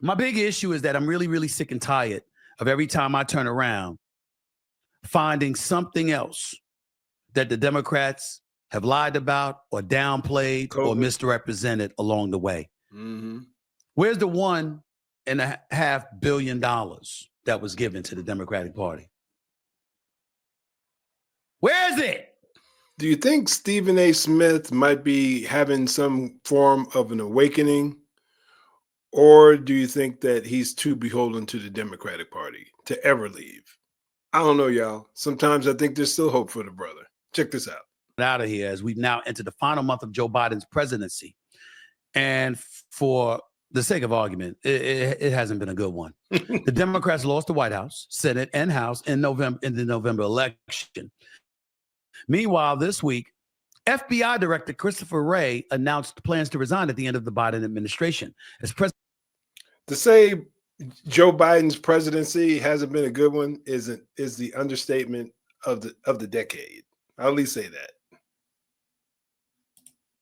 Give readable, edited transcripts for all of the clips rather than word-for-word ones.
My big issue is that I'm really, really sick and tired of every time I turn around finding something else that the Democrats have lied about or downplayed or COVID. misrepresented along the way. Mm-hmm. Where's the $1.5 billion that was given to the Democratic Party? Where is it? Do you think Stephen A. Smith might be having some form of an awakening? Or do you think that he's too beholden to the Democratic Party to ever leave? I don't know, y'all. Sometimes I think there's still hope for the brother. Check this out. Out of here as we've now entered the final month of Joe Biden's presidency. And for the sake of argument, it hasn't been a good one. The Democrats lost the White House, Senate, and House in the November election. Meanwhile, this week, FBI Director Christopher Wray announced plans to resign at the end of the Biden administration. To say Joe Biden's presidency hasn't been a good one is the understatement of the decade. I'll at least say that.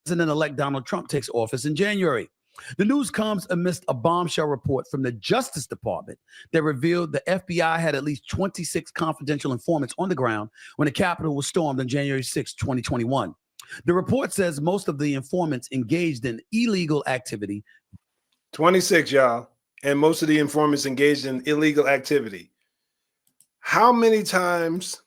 President-elect Donald Trump takes office in January. The news comes amidst a bombshell report from the Justice Department that revealed the FBI had at least 26 confidential informants on the ground when the Capitol was stormed on January 6, 2021. The report says most of the informants engaged in illegal activity. 26, y'all. And most of the informants engaged in illegal activity. How many times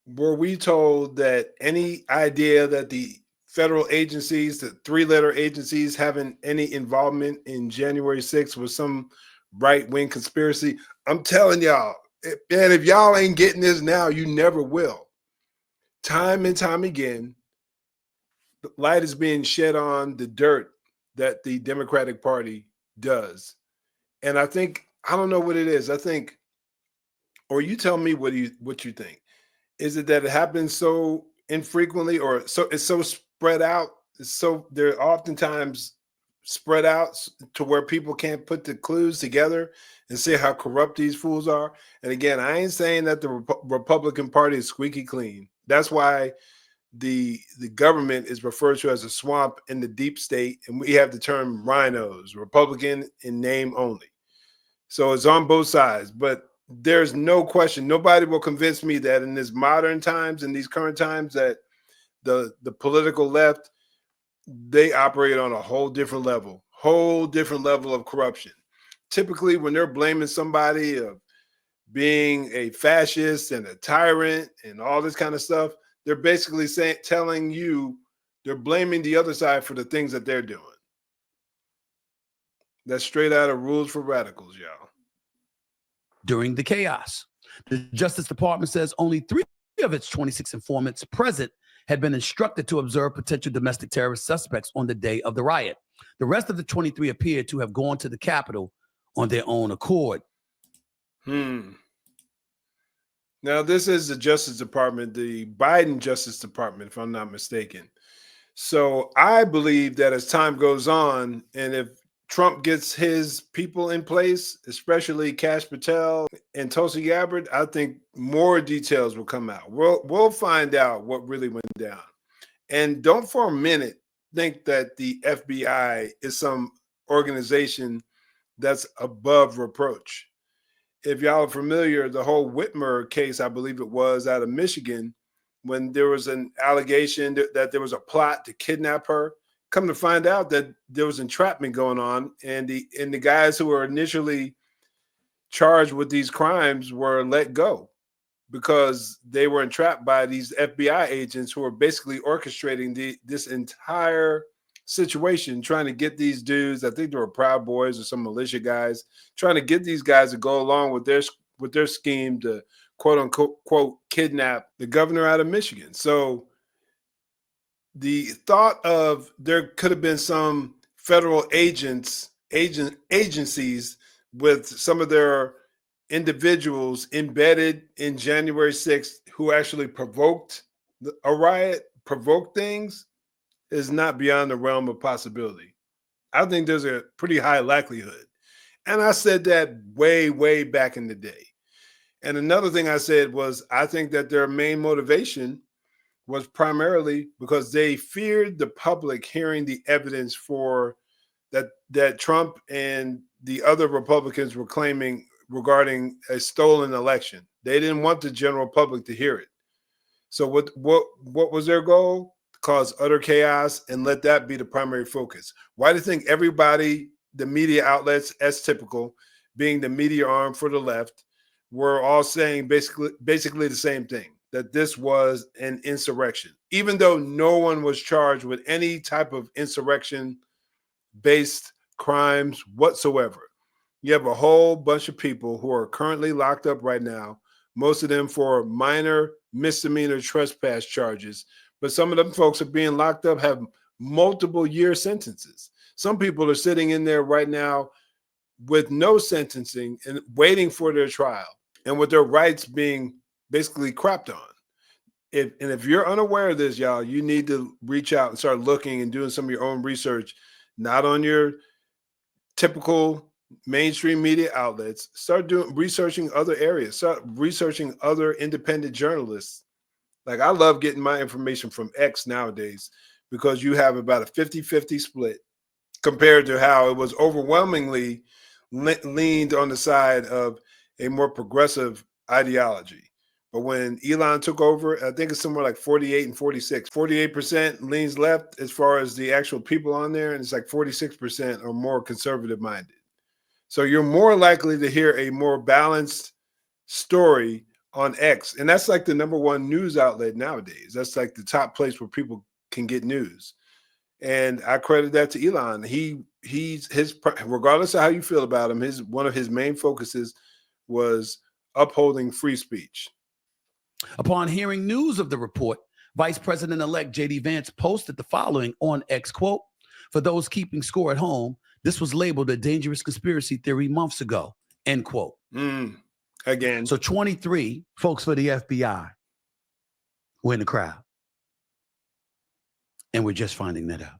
were we told that any idea that the federal agencies, the three-letter agencies, having any involvement in January 6th was some right-wing conspiracy? I'm telling y'all, man, if y'all ain't getting this now, you never will. Time and time again, the light is being shed on the dirt that the Democratic Party does. And I think, I don't know what it is. I think, or you tell me what you think. Is it that it happens so infrequently, or so it's so spread out? So they're oftentimes spread out to where people can't put the clues together and see how corrupt these fools are. And again, I ain't saying that the Republican Party is squeaky clean. That's why the government is referred to as a swamp in the deep state, and we have the term rhinos, Republican in name only. So it's on both sides, but there's no question. Nobody will convince me that in this modern times, in these current times, that the political left, they operate on a whole different level of corruption. Typically, when they're blaming somebody of being a fascist and a tyrant and all this kind of stuff, they're basically telling you they're blaming the other side for the things that they're doing. That's straight out of Rules for Radicals, y'all. During the chaos, the Justice Department says only 3 of its 26 informants present had been instructed to observe potential domestic terrorist suspects on the day of the riot. The rest of the 23 appeared to have gone to the Capitol on their own accord. Now, this is the Justice Department, the Biden Justice Department, if I'm not mistaken. So I believe that as time goes on, and if Trump gets his people in place, especially Kash Patel and Tulsi Gabbard, I think more details will come out. We'll find out what really went down. And don't for a minute think that the FBI is some organization that's above reproach. If y'all are familiar, the whole Whitmer case, I believe it was, out of Michigan, when there was an allegation that there was a plot to kidnap her. Come to find out that there was entrapment going on, and the guys who were initially charged with these crimes were let go because they were entrapped by these FBI agents who were basically orchestrating this entire situation, trying to get these dudes, I think they were Proud Boys or some militia guys, trying to get these guys to go along with their scheme to quote unquote kidnap the governor out of Michigan. So the thought of there could have been some federal agencies with some of their individuals embedded in January 6th who actually provoked a riot, provoked things, is not beyond the realm of possibility. I think there's a pretty high likelihood. And I said that way, way back in the day. And another thing I said was, I think that their main motivation was primarily because they feared the public hearing the evidence for that Trump and the other Republicans were claiming regarding a stolen election. They didn't want the general public to hear it. So what was their goal? Cause utter chaos and let that be the primary focus. Why do you think everybody, the media outlets, as typical, being the media arm for the left, were all saying basically the same thing, that this was an insurrection, even though no one was charged with any type of insurrection-based crimes whatsoever. You have a whole bunch of people who are currently locked up right now, most of them for minor misdemeanor trespass charges. But some of them folks are being locked up, have multiple year sentences. Some people are sitting in there right now with no sentencing and waiting for their trial and with their rights being basically crapped on. If you're unaware of this, y'all, you need to reach out and start looking and doing some of your own research, not on your typical mainstream media outlets. Start researching other areas. Start researching other independent journalists. Like, I love getting my information from X nowadays because you have about a 50-50 split compared to how it was overwhelmingly leaned on the side of a more progressive ideology. But when Elon took over, I think it's somewhere like 48 and 46. 48% leans left as far as the actual people on there, and it's like 46% are more conservative minded. So you're more likely to hear a more balanced story on X. And that's like the #1 news outlet nowadays. That's like the top place where people can get news. And I credit that to Elon. His regardless of how you feel about him, one of his main focuses was upholding free speech. Upon hearing news of the report, Vice President-elect J.D. Vance posted the following on X, quote, "For those keeping score at home, this was labeled a dangerous conspiracy theory months ago," end quote. Again. So 23 folks for the FBI were in the crowd. And we're just finding that out.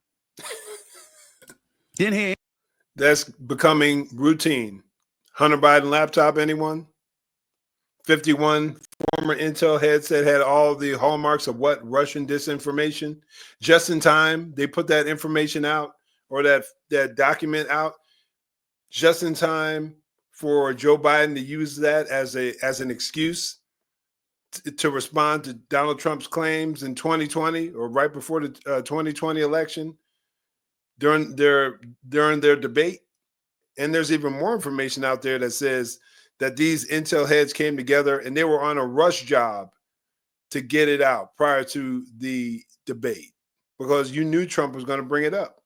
Didn't hear. That's becoming routine. Hunter Biden laptop, anyone? 51 former Intel heads that had all the hallmarks of what? Russian disinformation. Just in time, they put that information out, or that document out just in time for Joe Biden to use that as an excuse to respond to Donald Trump's claims in 2020 or right before the 2020 election during their debate. And there's even more information out there that says that these Intel heads came together and they were on a rush job to get it out prior to the debate because you knew Trump was going to bring it up.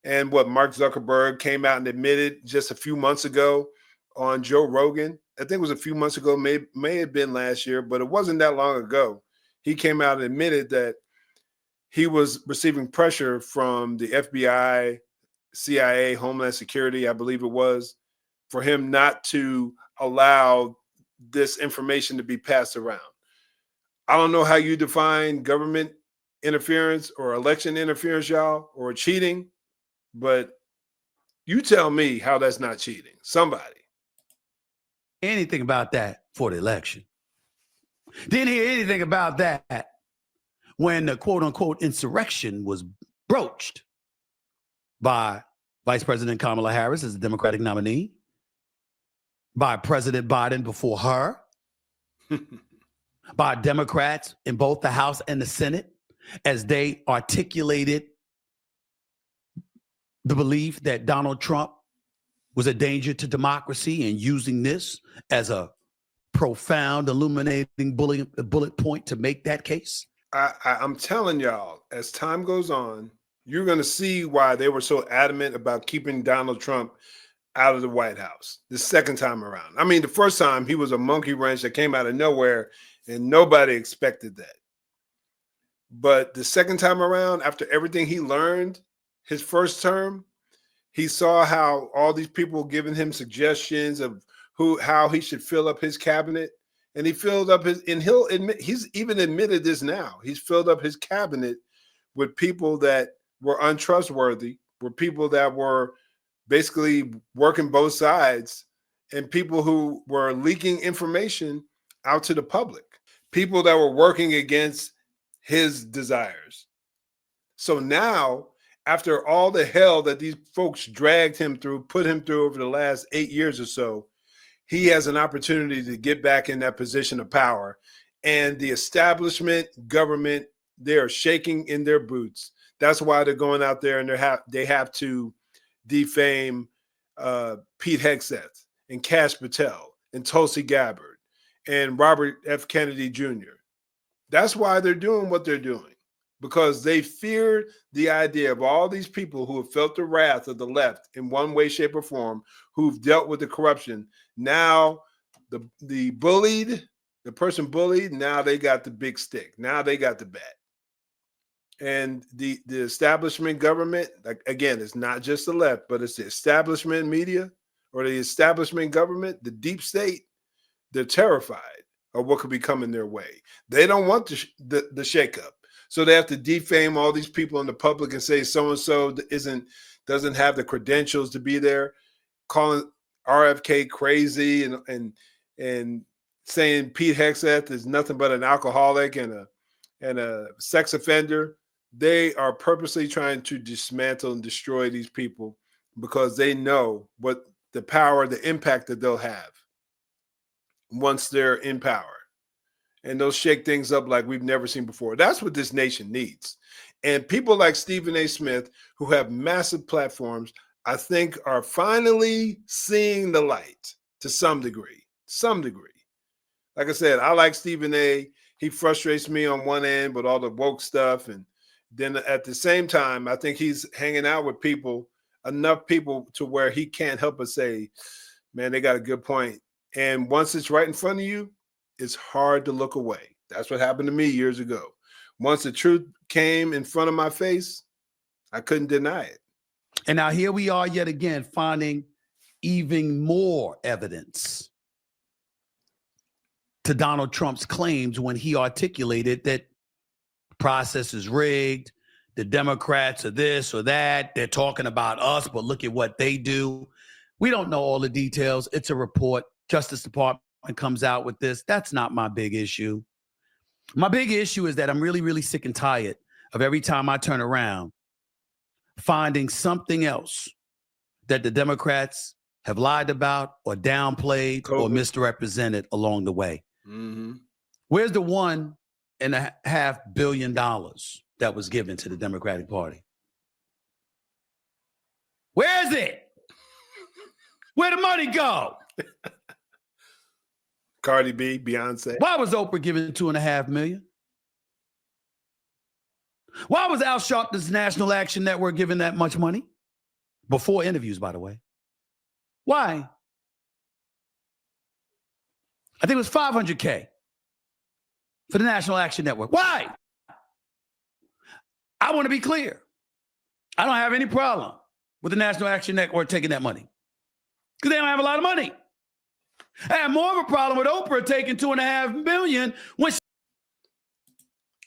And what Mark Zuckerberg came out and admitted just a few months ago on Joe Rogan, I think it was a few months ago, may have been last year, but it wasn't that long ago. He came out and admitted that he was receiving pressure from the FBI, CIA, Homeland Security, I believe it was, for him not to allow this information to be passed around. I don't know how you define government interference or election interference, y'all, or cheating, but you tell me how that's not cheating. Somebody. Anything about that for the election. Didn't hear anything about that when the quote unquote insurrection was broached by Vice President Kamala Harris as the Democratic nominee, by President Biden before her, by Democrats in both the House and the Senate as they articulated the belief that Donald Trump was a danger to democracy and using this as a profound, illuminating bullet point to make that case. I'm telling y'all, as time goes on, you're going to see why they were so adamant about keeping Donald Trump out of the White House the second time around. I mean, the first time he was a monkey wrench that came out of nowhere and nobody expected that. But the second time around, after everything he learned his first term, he saw how all these people were giving him suggestions of how he should fill up his cabinet. And he filled up he's even admitted this now. He's filled up his cabinet with people that were untrustworthy, were people that were basically working both sides, and people who were leaking information out to the public, people that were working against his desires. So now, after all the hell that these folks dragged him through, put him through over the last 8 years or so, he has an opportunity to get back in that position of power. And the establishment, government, they are shaking in their boots. That's why they're going out there and they have to defame Pete Hegseth and Kash Patel and Tulsi Gabbard and Robert F. Kennedy Jr. That's why they're doing what they're doing, because they fear the idea of all these people who have felt the wrath of the left in one way, shape, or form, who've dealt with the corruption. Now the bullied, the person bullied, now they got the big stick. Now they got the bat. And the establishment government, like, again, it's not just the left, but it's the establishment media or the establishment government, the deep state. They're terrified of what could be coming their way. They don't want the shakeup. So they have to defame all these people in the public and say so-and-so doesn't have the credentials to be there, calling RFK crazy and saying Pete Hegseth is nothing but an alcoholic and a sex offender. They are purposely trying to dismantle and destroy these people because they know what the power, the impact that they'll have once they're in power. And they'll shake things up like we've never seen before. That's what this nation needs. And people like Stephen A. Smith, who have massive platforms, I think are finally seeing the light to some degree. Like I said, I like Stephen A. He frustrates me on one end with all the woke stuff. And then at the same time, I think he's hanging out with people, enough people to where he can't help but say, man, they got a good point. And once it's right in front of you, it's hard to look away. That's what happened to me years ago. Once the truth came in front of my face, I couldn't deny it. And now here we are yet again finding even more evidence to Donald Trump's claims when he articulated that process is rigged, the Democrats are this or that, they're talking about us, but look at what they do. We don't know all the details. It's a report. Justice Department comes out with this. That's not my big issue. My big issue is that I'm really, really sick and tired of every time I turn around finding something else that the Democrats have lied about or downplayed or misrepresented along the way. Mm-hmm. Where's the $1.5 billion that was given to the Democratic Party? Where is it? Where'd the money go? Cardi B, Beyonce. Why was Oprah given $2.5 million? Why was Al Sharpton's National Action Network given that much money? Before interviews, by the way. Why? I think it was $500K for the National Action Network. Why? I want to be clear. I don't have any problem with the National Action Network taking that money because they don't have a lot of money. I have more of a problem with Oprah taking $2.5 million when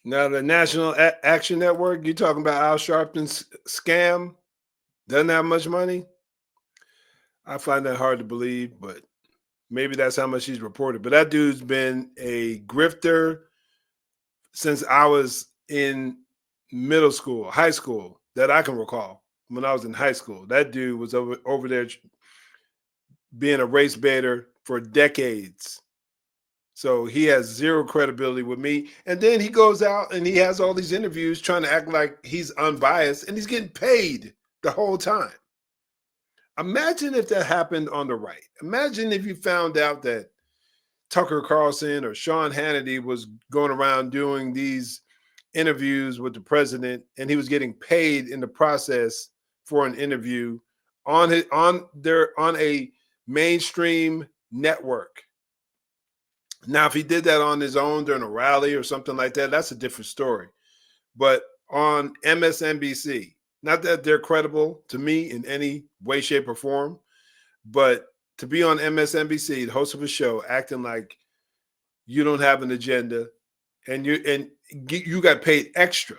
Now, the National Action Network, you talking about Al Sharpton's scam, doesn't have much money? I find that hard to believe, but maybe that's how much he's reported. But that dude's been a grifter since I was in middle school, high school, that I can recall. When I was in high school, that dude was over there being a race baiter for decades. So he has zero credibility with me. And then he goes out and he has all these interviews trying to act like he's unbiased, and he's getting paid the whole time. Imagine if that happened on the right. Imagine if you found out that Tucker Carlson or Sean Hannity was going around doing these interviews with the president and he was getting paid in the process for an interview on a mainstream network. Now, if he did that on his own during a rally or something like that, that's a different story. But on MSNBC, not that they're credible to me in any way, shape, or form, but to be on MSNBC, the host of a show, acting like you don't have an agenda and you got paid extra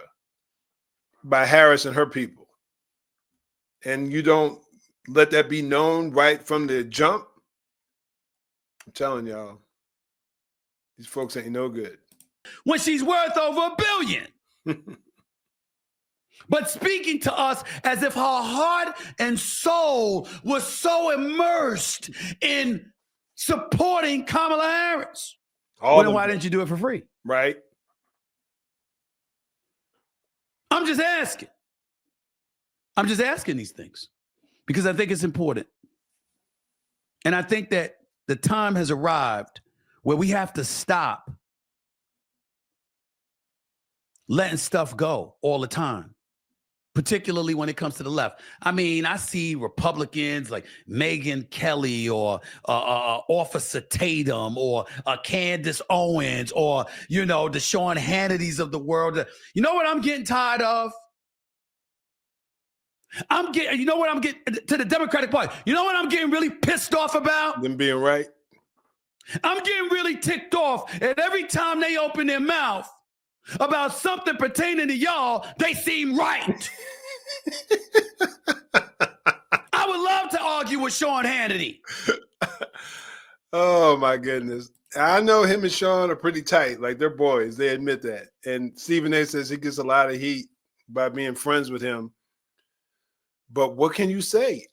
by Harris and her people, and you don't let that be known right from the jump, I'm telling y'all, these folks ain't no good. When she's worth over $1 billion. but speaking to us as if her heart and soul was so immersed in supporting Kamala Harris. Well, then why didn't you do it for free? Right. I'm just asking. I'm just asking these things because I think it's important. And I think that the time has arrived where we have to stop letting stuff go all the time, particularly when it comes to the left. I mean, I see Republicans like Megyn Kelly or Officer Tatum or Candace Owens or, you know, the Sean Hannitys of the world. You know what I'm getting tired of? You know what I'm getting to the Democratic Party? You know what I'm getting really pissed off about? Them being right. I'm getting really ticked off. And every time they open their mouth about something pertaining to y'all, they seem right. I would love to argue with Sean Hannity. Oh my goodness. I know him and Sean are pretty tight. Like they're boys. They admit that. And Stephen A says he gets a lot of heat by being friends with him. But what can you say?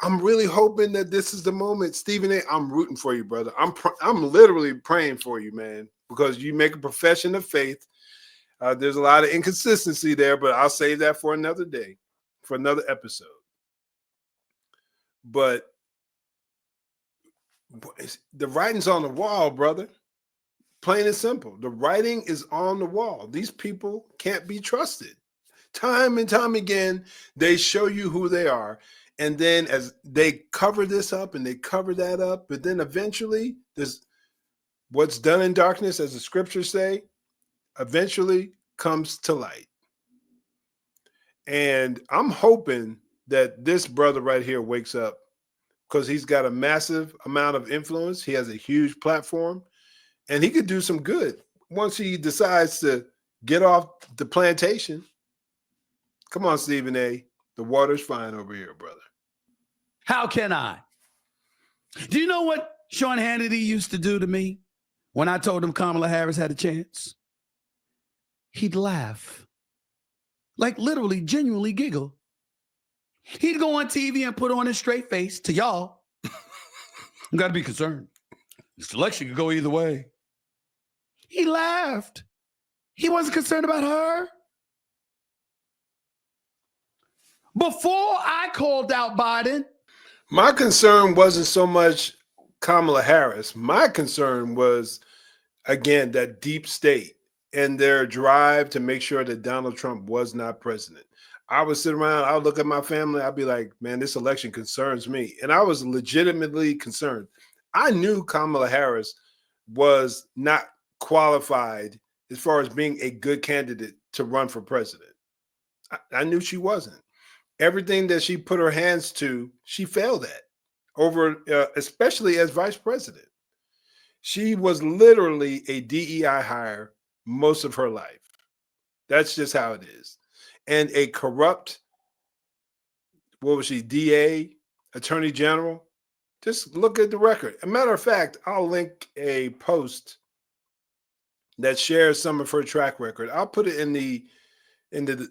I'm really hoping that this is the moment. Stephen A, I'm rooting for you, brother. I'm literally praying for you, man, because you make a profession of faith. There's a lot of inconsistency there, but I'll save that for another day, for another episode. But the writing's on the wall, brother. Plain and simple. The writing is on the wall. These people can't be trusted. Time and time again, they show you who they are. And then as they cover this up and they cover that up, but then eventually this, what's done in darkness, as the scriptures say, eventually comes to light. And I'm hoping that this brother right here wakes up because he's got a massive amount of influence. He has a huge platform and he could do some good once he decides to get off the plantation. Come on, Stephen A. The water's fine over here, brother. How can I? Do you know what Sean Hannity used to do to me when I told him Kamala Harris had a chance? He'd laugh. Like literally, genuinely giggle. He'd go on TV and put on his straight face to y'all. You got to be concerned. This election could go either way. He laughed. He wasn't concerned about her. Before I called out Biden, my concern wasn't so much Kamala Harris. My concern was, again, that deep state and their drive to make sure that Donald Trump was not president. I would sit around, I would look at my family, I'd be like, man, this election concerns me. And I was legitimately concerned. I knew Kamala Harris was not qualified as far as being a good candidate to run for president. I knew she wasn't. Everything that she put her hands to, she failed at, over, especially as vice president. She was literally a DEI hire most of her life. That's just how it is. And a corrupt, what was she, DA, Attorney General? Just look at the record. As a matter of fact, I'll link a post that shares some of her track record. I'll put it in the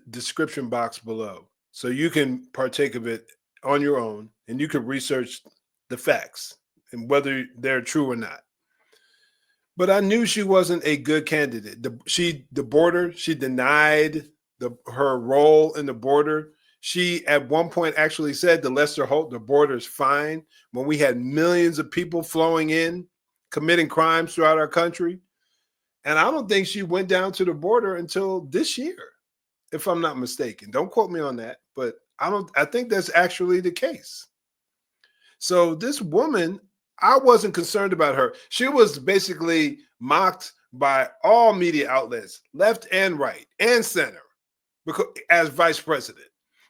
description box below, so you can partake of it on your own and you can research the facts and whether they're true or not. But I knew she wasn't a good candidate. The border, she denied her role in the border. She at one point actually said to Lester Holt, the border's fine, when we had millions of people flowing in, committing crimes throughout our country. And I don't think she went down to the border until this year, if I'm not mistaken. Don't quote me on that, but I think that's actually the case. So this woman, I wasn't concerned about her. She was basically mocked by all media outlets, left and right and center, because as vice president.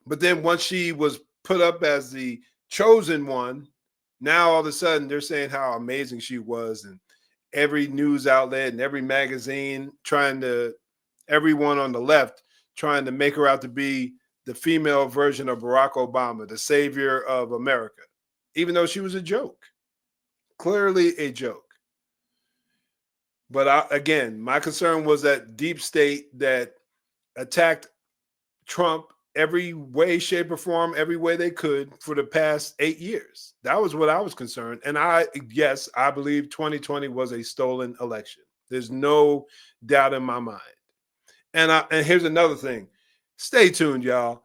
But then once she was put up as the chosen one, now all of a sudden they're saying how amazing she was, and every news outlet and every magazine everyone on the left trying to make her out to be the female version of Barack Obama, the savior of America, even though she was a joke, clearly a joke. But again, my concern was that deep state that attacked Trump every way, shape, or form, every way they could for the past 8 years. That was what I was concerned. And yes, I believe 2020 was a stolen election. There's no doubt in my mind. And here's another thing. Stay tuned, y'all.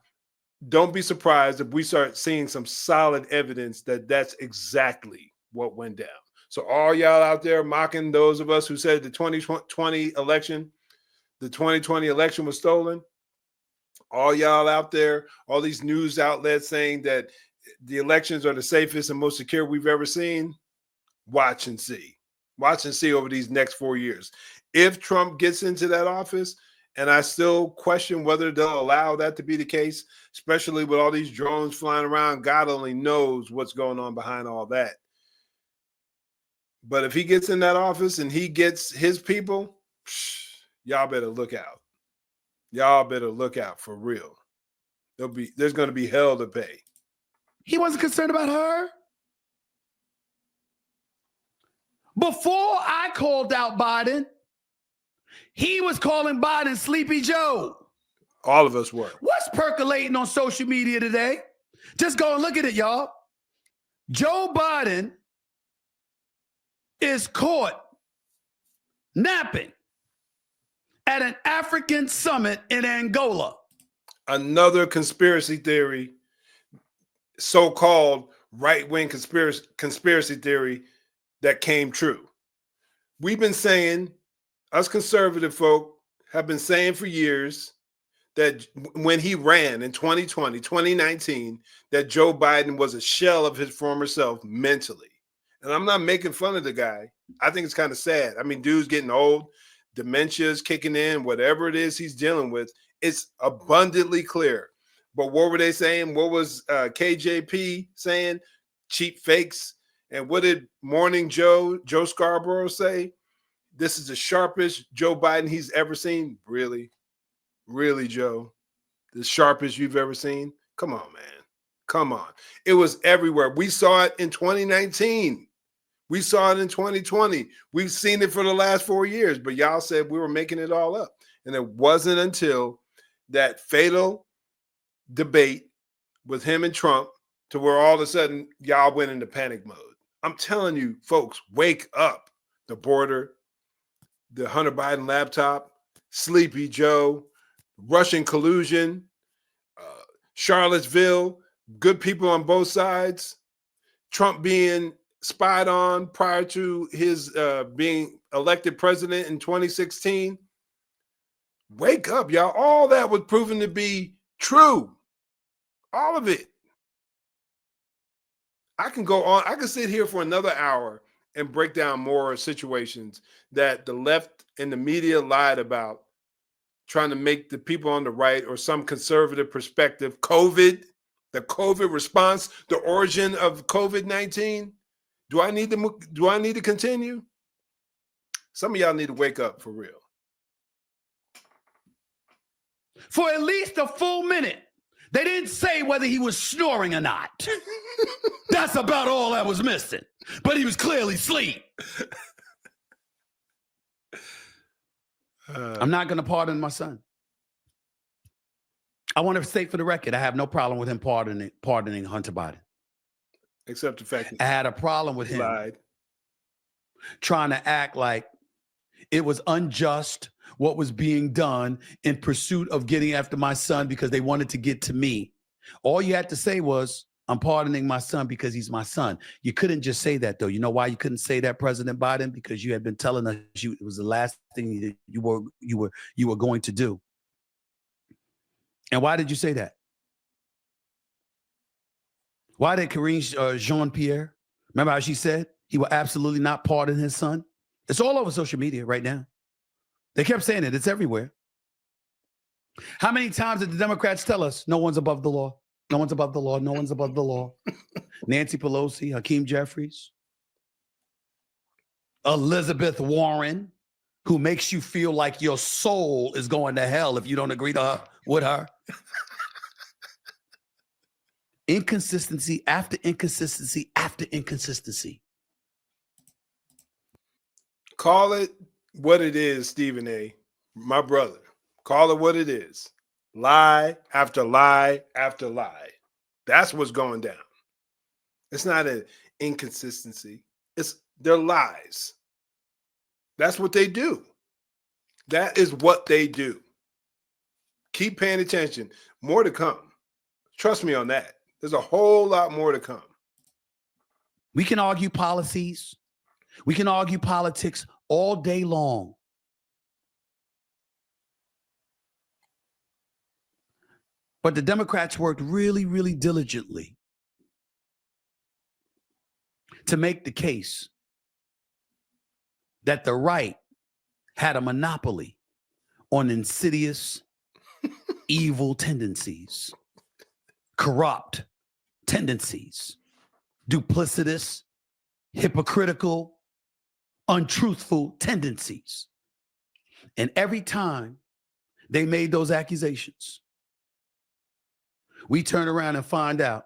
Don't be surprised if we start seeing some solid evidence that that's exactly what went down. So all y'all out there mocking those of us who said the 2020 election was stolen, all y'all out there, all these news outlets saying that the elections are the safest and most secure we've ever seen, watch and see. Watch and see over these next 4 years. If Trump gets into that office, and I still question whether they'll allow that to be the case, especially with all these drones flying around, God only knows what's going on behind all that. But if he gets in that office and he gets his people, y'all better look out. Y'all better look out for real. There's going to be hell to pay. He wasn't concerned about her. Before I called out Biden, he was calling Biden Sleepy Joe. All of us were. What's percolating on social media today? Just go and look at it, y'all. Joe Biden is caught napping at an African summit in Angola. Another conspiracy theory, so-called right-wing conspiracy theory that came true. We've been saying, us conservative folk have been saying for years that when he ran in 2019, that Joe Biden was a shell of his former self mentally. And I'm not making fun of the guy. I think it's kind of sad. I mean, dude's getting old, dementia's kicking in, whatever it is he's dealing with, it's abundantly clear. But what were they saying? What was KJP saying? Cheap fakes. And what did Morning Joe Scarborough say? This is the sharpest Joe Biden he's ever seen. Really? Really, Joe? The sharpest you've ever seen? Come on, man. Come on. It was everywhere. We saw it in 2019. We saw it in 2020. We've seen it for the last 4 years, but y'all said we were making it all up. And it wasn't until that fatal debate with him and Trump to where all of a sudden y'all went into panic mode. I'm telling you, folks, wake up. The border, the Hunter Biden laptop, Sleepy Joe, Russian collusion, Charlottesville, good people on both sides, Trump being spied on prior to his being elected president in 2016. Wake up, y'all. All that was proven to be true. All of it. I can go on. I can sit here for another hour and break down more situations that the left and the media lied about, trying to make the people on the right or some conservative perspective, COVID, the COVID response, the origin of COVID-19. Do I need to continue? Some of y'all need to wake up for real. For at least a full minute, they didn't say whether he was snoring or not. That's about all that was missing. But he was clearly asleep. I'm not going to pardon my son. I want to state for the record, I have no problem with him pardoning Hunter Biden. Except the fact that I had a problem with him lied. trying to act like it was unjust what was being done in pursuit of getting after my son because they wanted to get to me. All you had to say was, I'm pardoning my son because he's my son. You couldn't just say that, though. You know why you couldn't say that, President Biden? Because you had been telling us it was the last thing you were going to do. And why did you say that? Why did Karine Jean-Pierre, remember how she said he will absolutely not pardon his son? It's all over social media right now. They kept saying it. It's everywhere. How many times did the Democrats tell us no one's above the law? No one's above the law. No one's above the law. Nancy Pelosi, Hakeem Jeffries, Elizabeth Warren, who makes you feel like your soul is going to hell if you don't agree with her. Inconsistency after inconsistency after inconsistency. Call it what it is, Stephen A., my brother. Call it what it is. Lie after lie after lie. That's what's going down. It's not an inconsistency. They're lies. That's what they do. That is what they do. Keep paying attention. More to come. Trust me on that. There's a whole lot more to come. We can argue policies. We can argue politics all day long. But the Democrats worked really, really diligently to make the case that the right had a monopoly on insidious, evil tendencies, corrupt tendencies, duplicitous, hypocritical, untruthful tendencies. And every time they made those accusations, we turn around and find out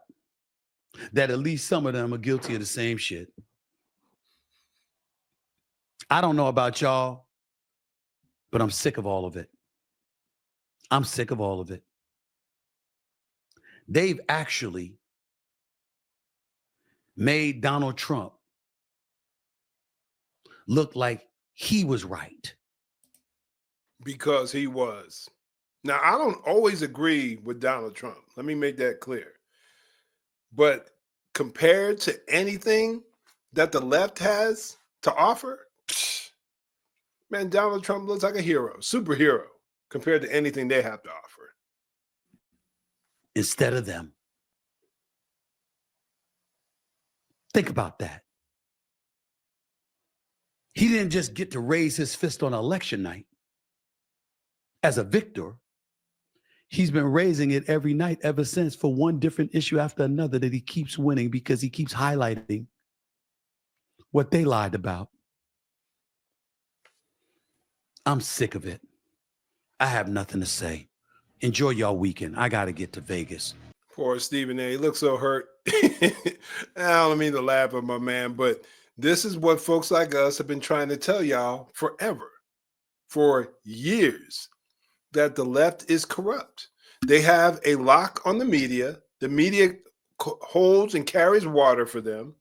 that at least some of them are guilty of the same shit. I don't know about y'all, but I'm sick of all of it. I'm sick of all of it. They've actually made Donald Trump look like he was right. Because he was. Now, I don't always agree with Donald Trump. Let me make that clear. But compared to anything that the left has to offer, man, Donald Trump looks like a hero, superhero, compared to anything they have to offer. Instead of them. Think about that. He didn't just get to raise his fist on election night as a victor. He's been raising it every night ever since for one different issue after another that he keeps winning because he keeps highlighting what they lied about. I'm sick of it. I have nothing to say. Enjoy your weekend. I got to get to Vegas. Poor Stephen A. He looks so hurt. I don't mean to laugh at my man, but this is what folks like us have been trying to tell y'all forever, for years, that the left is corrupt. They have a lock on the media. The media holds and carries water for them.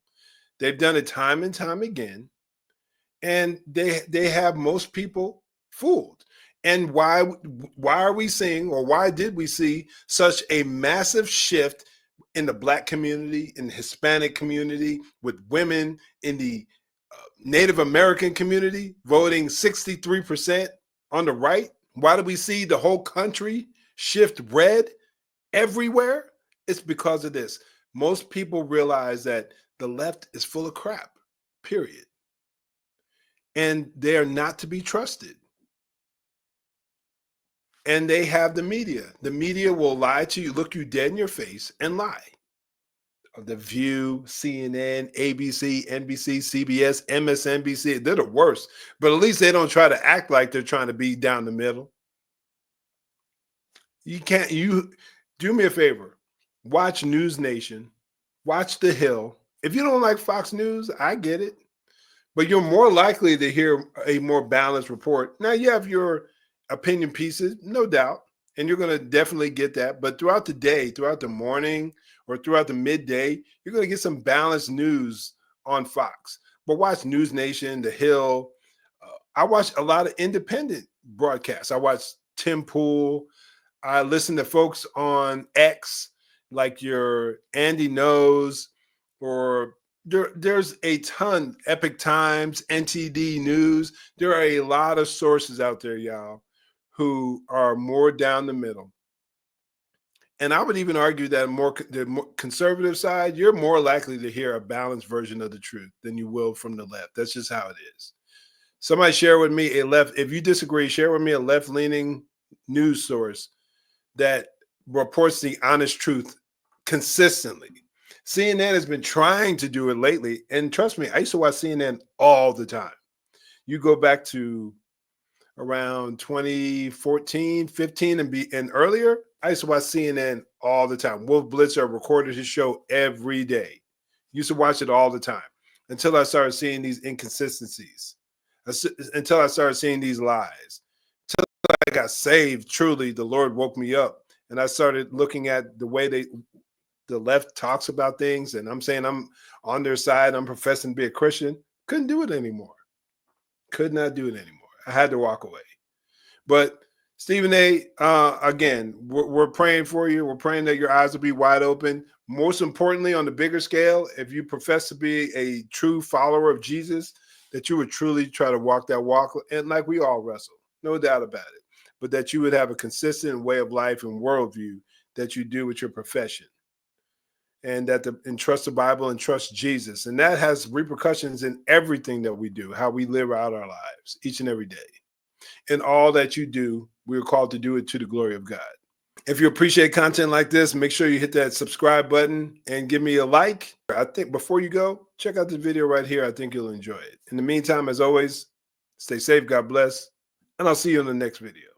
They've done it time and time again. And they have most people fooled. And why are we seeing, or why did we see such a massive shift in the Black community, in the Hispanic community, with women in the Native American community voting 63% on the right? Why do we see the whole country shift red everywhere? It's because of this. Most people realize that the left is full of crap, period. And they are not to be trusted. And they have the media. The media will lie to you, look you dead in your face, and lie. The View, CNN, ABC, NBC, CBS, MSNBC, they're the worst. But at least they don't try to act like they're trying to be down the middle. You do me a favor. Watch News Nation. Watch The Hill. If you don't like Fox News, I get it. But you're more likely to hear a more balanced report. Now, you have your opinion pieces, no doubt, and you're going to definitely get that. But throughout the day, throughout the morning, or throughout the midday, you're going to get some balanced news on Fox. But watch News Nation, The Hill. I watch a lot of independent broadcasts. I watch Tim Pool. I listen to folks on X, like your Andy Knows, or there's a ton, Epic Times, NTD News. There are a lot of sources out there, y'all, who are more down the middle. And I would even argue that the more conservative side, you're more likely to hear a balanced version of the truth than you will from the left. That's just how it is. Somebody share with me if you disagree, share with me a left-leaning news source that reports the honest truth consistently. CNN has been trying to do it lately. And trust me, I used to watch CNN all the time. You go back to around 2014, 15, and earlier, I used to watch CNN all the time. Wolf Blitzer recorded his show every day. Used to watch it all the time until I started seeing these inconsistencies, until I started seeing these lies, until I I got saved, truly, the Lord woke me up. And I started looking at the way the left talks about things. And I'm saying I'm on their side. I'm professing to be a Christian. Couldn't do it anymore. Could not do it anymore. I had to walk away. But Stephen A., again, we're praying for you. We're praying that your eyes will be wide open. Most importantly, on the bigger scale, if you profess to be a true follower of Jesus, that you would truly try to walk that walk, and like we all wrestle, no doubt about it, but that you would have a consistent way of life and worldview that you do with your profession, and and trust the Bible and trust Jesus. And that has repercussions in everything that we do, how we live out our lives each and every day. In all that you do, we're called to do it to the glory of God. If you appreciate content like this, make sure you hit that subscribe button and give me a like. I think before you go, check out the video right here. I think you'll enjoy it. In the meantime, as always, stay safe, God bless, and I'll see you in the next video.